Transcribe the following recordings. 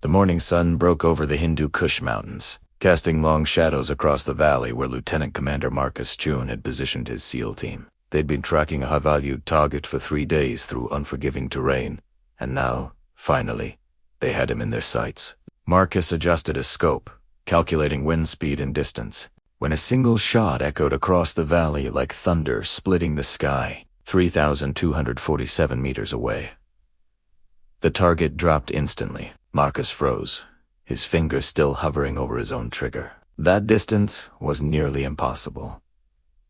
The morning sun broke over the Hindu Kush Mountains, casting long shadows across the valley where Lieutenant Commander Marcus Chun had positioned his SEAL team. They'd been tracking a high-valued target for 3 days through unforgiving terrain, and now, finally, they had him in their sights. Marcus adjusted his scope, calculating wind speed and distance, when a single shot echoed across the valley like thunder splitting the sky, 3,247 meters away. The target dropped instantly. Marcus froze, his fingers still hovering over his own trigger. That distance was nearly impossible.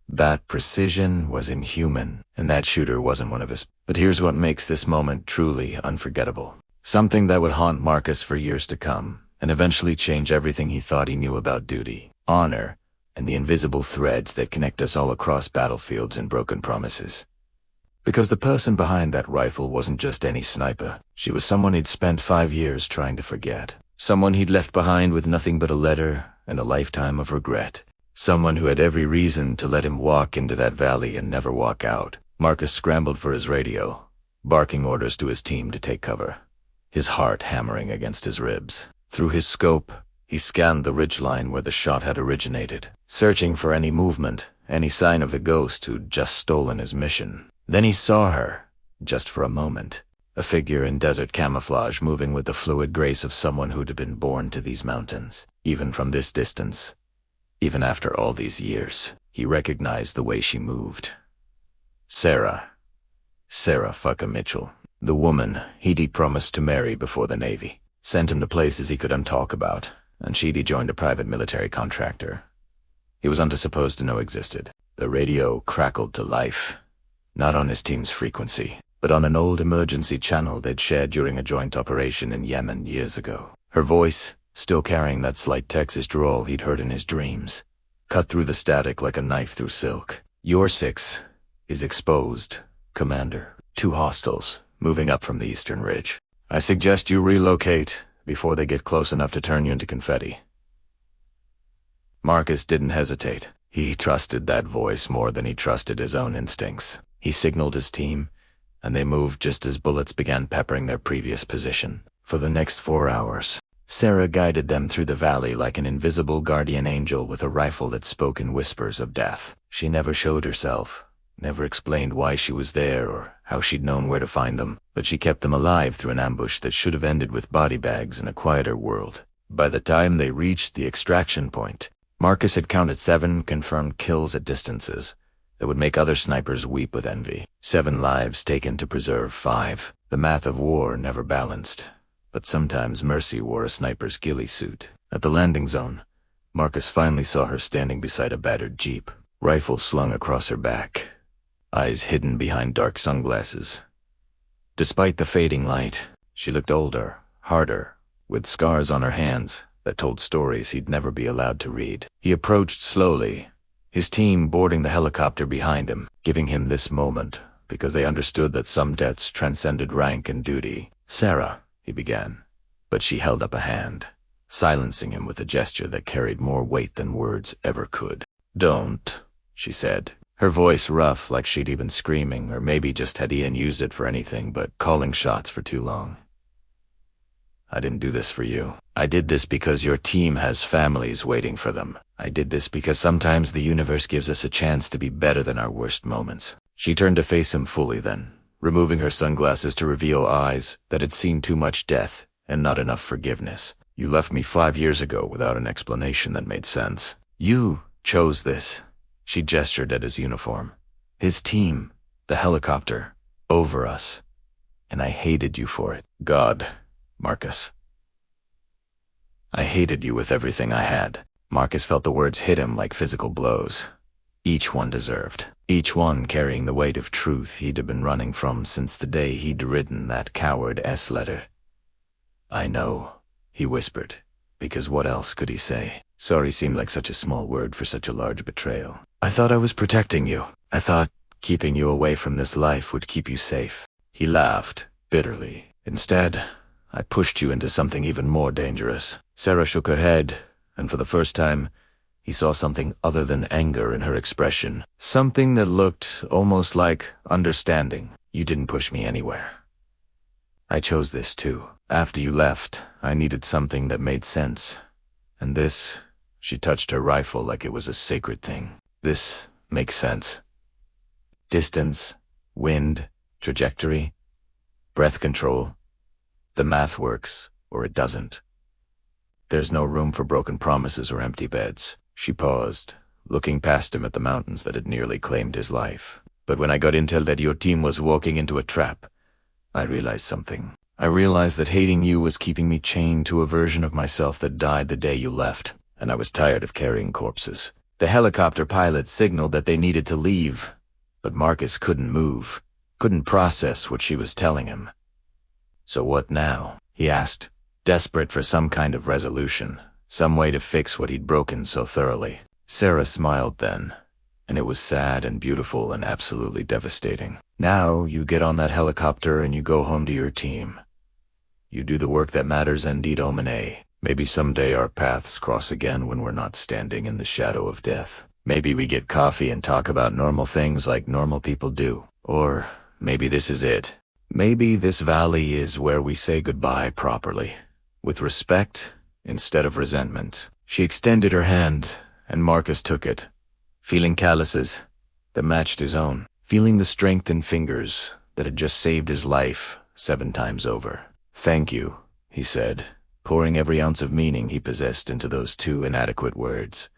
That precision was inhuman, and that shooter wasn't one of his. But here's what makes this moment truly unforgettable. Something that would haunt Marcus for years to come, and eventually change everything he thought he knew about duty, honor, and the invisible threads that connect us all across battlefields and broken promises. Because the person behind that rifle wasn't just any sniper. She was someone he'd spent 5 years trying to forget. Someone he'd left behind with nothing but a letter and a lifetime of regret. Someone who had every reason to let him walk into that valley and never walk out. Marcus scrambled for his radio, barking orders to his team to take cover, his heart hammering against his ribs. Through his scope, he scanned the ridgeline where the shot had originated, searching for any movement, any sign of the ghost who'd just stolen his mission. Then he saw her, just for a moment, a figure in desert camouflage moving with the fluid grace of someone who'd been born to these mountains. Even from this distance, even after all these years, he recognized the way she moved. Sarah fucking Mitchell, the woman he'd promised to marry before the Navy, sent him to places he couldn't talk about, and she'd joined a private military contractor he was supposed to know existed. The radio crackled to life. Not on his team's frequency, but on an old emergency channel they'd shared during a joint operation in Yemen years ago. Her voice, still carrying that slight Texas drawl he'd heard in his dreams, cut through the static like a knife through silk. Your 6 is exposed, Commander. 2 hostiles moving up from the eastern ridge. I suggest you relocate before they get close enough to turn you into confetti. Marcus didn't hesitate. He trusted that voice more than he trusted his own instincts. He signaled his team, and they moved just as bullets began peppering their previous position. For the next 4 hours, Sarah guided them through the valley like an invisible guardian angel with a rifle that spoke in whispers of death. She never showed herself, never explained why she was there or how she'd known where to find them, but she kept them alive through an ambush that should have ended with body bags in a quieter world. By the time they reached the extraction point, Marcus had counted 7 confirmed kills at distances that would make other snipers weep with envy. 7 lives taken to preserve 5. The math of war never balanced, but sometimes mercy wore a sniper's ghillie suit. At the landing zone, Marcus finally saw her standing beside a battered jeep, rifle slung across her back, eyes hidden behind dark sunglasses. Despite the fading light, she looked older, harder, with scars on her hands that told stories he'd never be allowed to read. He approached slowly, his team boarding the helicopter behind him, giving him this moment because they understood that some deaths transcended rank and duty. Sarah, he began, but she held up a hand, silencing him with a gesture that carried more weight than words ever could. Don't, she said, her voice rough like she'd been screaming, or maybe just had Ian used it for anything but calling shots for too long. I didn't do this for you. I did this because your team has families waiting for them. I did this because sometimes the universe gives us a chance to be better than our worst moments. She turned to face him fully then, removing her sunglasses to reveal eyes that had seen too much death and not enough forgiveness. You left me 5 years ago without an explanation that made sense. You chose this. She gestured at his uniform. His team, the helicopter, over us. And I hated you for it. God, Marcus. I hated you with everything I had. Marcus felt the words hit him like physical blows. Each one deserved. Each one carrying the weight of truth he'd been running from since the day he'd written that coward S-letter. I know, he whispered, because what else could he say? Sorry seemed like such a small word for such a large betrayal. I thought I was protecting you. I thought keeping you away from this life would keep you safe. He laughed, bitterly. Instead, I pushed you into something even more dangerous. Sarah shook her head, and for the first time, he saw something other than anger in her expression. Something that looked almost like understanding. You didn't push me anywhere. I chose this too. After you left, I needed something that made sense. And this, she touched her rifle like it was a sacred thing. This makes sense. Distance, wind, trajectory, breath control. The math works, or it doesn't. There's no room for broken promises or empty beds. She paused, looking past him at the mountains that had nearly claimed his life. But when I got intel that your team was walking into a trap, I realized something. I realized that hating you was keeping me chained to a version of myself that died the day you left, and I was tired of carrying corpses. The helicopter pilot signaled that they needed to leave, but Marcus couldn't move, couldn't process what she was telling him. So what now? He asked, desperate for some kind of resolution, some way to fix what he'd broken so thoroughly. Sarah smiled then, and it was sad and beautiful and absolutely devastating. Now you get on that helicopter and you go home to your team. You do the work that matters and deed omine. Maybe someday our paths cross again when we're not standing in the shadow of death. Maybe we get coffee and talk about normal things like normal people do. Or maybe this is it. Maybe this valley is where we say goodbye properly, with respect instead of resentment. She extended her hand, and Marcus took it, feeling calluses that matched his own, feeling the strength in fingers that had just saved his life 7 times over. "Thank you," he said, pouring every ounce of meaning he possessed into those 2 inadequate words.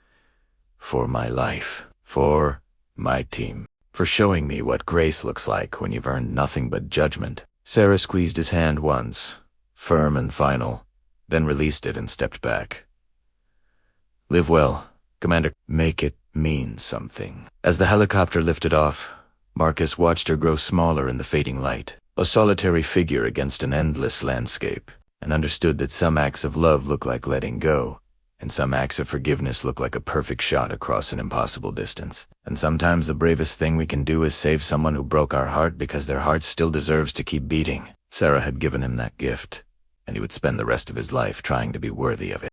"For my life, for my team, for showing me what grace looks like when you've earned nothing but judgment." Sarah squeezed his hand once, firm and final, then released it and stepped back. "Live well, Commander. Make it mean something." As the helicopter lifted off, Marcus watched her grow smaller in the fading light, a solitary figure against an endless landscape, and understood that some acts of love look like letting go, and some acts of forgiveness look like a perfect shot across an impossible distance. And sometimes the bravest thing we can do is save someone who broke our heart because their heart still deserves to keep beating. Sarah had given him that gift, and he would spend the rest of his life trying to be worthy of it.